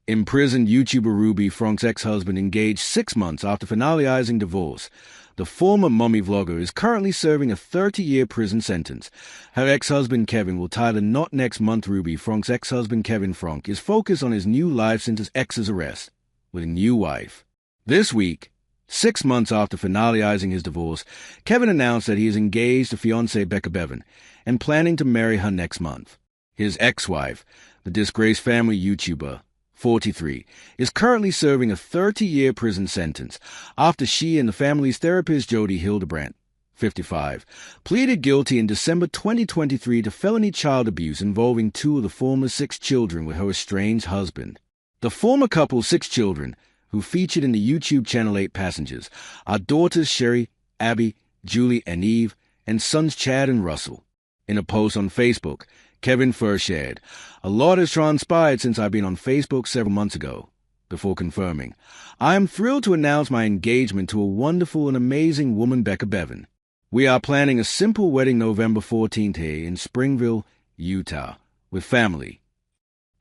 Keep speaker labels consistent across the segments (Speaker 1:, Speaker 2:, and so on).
Speaker 1: Imprisoned YouTuber Ruby Franke's ex-husband engaged 6 months after finalizing divorce. The former mummy vlogger is currently serving a 30-year prison sentence. Her ex-husband Kevin will tie the knot next month. Ruby Franke's ex-husband Kevin Franke is focused on his new life since his ex's arrest, with a new wife. This week, 6 months after finalizing his divorce, Kevin announced that he is engaged to fiancée Becca Bevan and planning to marry her next month. His ex-wife, the disgraced family YouTuber, 43, is currently serving a 30-year prison sentence after she and the family's therapist Jody Hildebrandt, 55, pleaded guilty in December 2023 to felony child abuse involving 2 of the former 6 children with her estranged husband. The former couple's 6 children, who featured in the YouTube channel 8 Passengers, are daughters Sherry, Abby, Julie, and Eve, and sons Chad and Russell. In a post on Facebook, Kevin first shared, "A lot has transpired since I've been on Facebook several months ago," before confirming, "I am thrilled to announce my engagement to a wonderful and amazing woman, Becca Bevan. We are planning a simple wedding November 14th here in Springville, Utah, with family."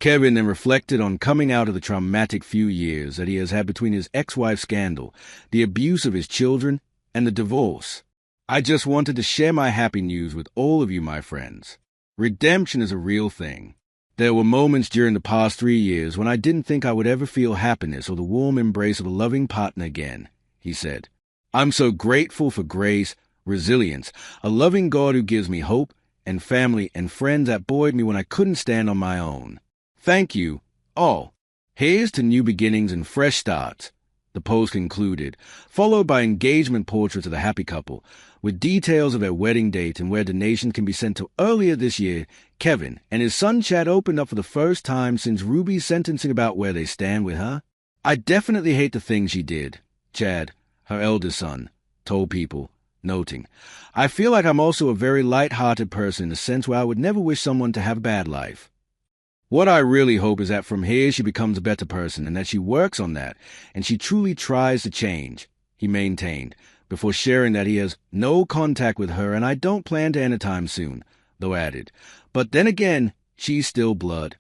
Speaker 1: Kevin then reflected on coming out of the traumatic few years that he has had between his ex-wife's scandal, the abuse of his children, and the divorce. "I just wanted to share my happy news with all of you, my friends. Redemption is a real thing. There were moments during the past 3 years when I didn't think I would ever feel happiness or the warm embrace of a loving partner again," he said. "I'm so grateful for grace, resilience, a loving God who gives me hope, and family and friends that buoyed me when I couldn't stand on my own. Thank you, all. Here's to new beginnings and fresh starts," the post concluded, followed by engagement portraits of the happy couple, with details of their wedding date and where donations can be sent to. Earlier this year, Kevin and his son Chad opened up for the first time since Ruby's sentencing about where they stand with her. "I definitely hate the things she did," Chad, her eldest son, told People, noting, "I feel like I'm also a very light-hearted person in the sense where I would never wish someone to have a bad life. What I really hope is that from here she becomes a better person and that she works on that and she truly tries to change," he maintained, before sharing that he has no contact with her and "I don't plan to anytime soon," though added, "But then again, she's still blood.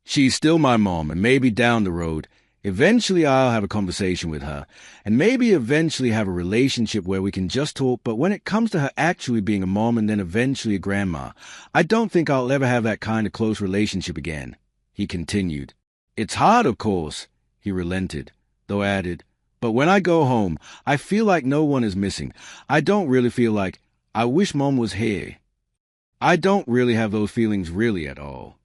Speaker 1: She's still my mom, and maybe down the road, eventually I'll have a conversation with her, and maybe eventually have a relationship where we can just talk, but when it comes to her actually being a mom and then eventually a grandma, I don't think I'll ever have that kind of close relationship again," he continued. "It's hard, of course," he relented, though added, "but when I go home, I feel like no one is missing. I don't really feel like, I wish Mom was here. I don't really have those feelings really at all.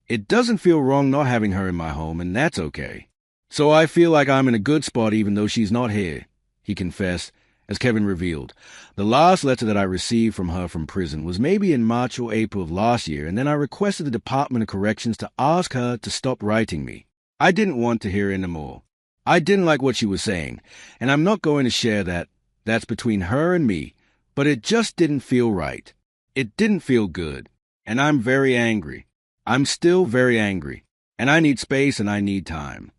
Speaker 1: It doesn't feel wrong not having her in my home, and that's okay. So I feel like I'm in a good spot even though she's not here," he confessed, as Kevin revealed. "The last letter that I received from her from prison was maybe in March or April of last year, and then I requested the Department of Corrections to ask her to stop writing me. I didn't want to hear anymore. I didn't like what she was saying, and I'm not going to share that. That's between her and me, but it just didn't feel right. It didn't feel good, and I'm very angry. I'm still very angry, and I need space and I need time."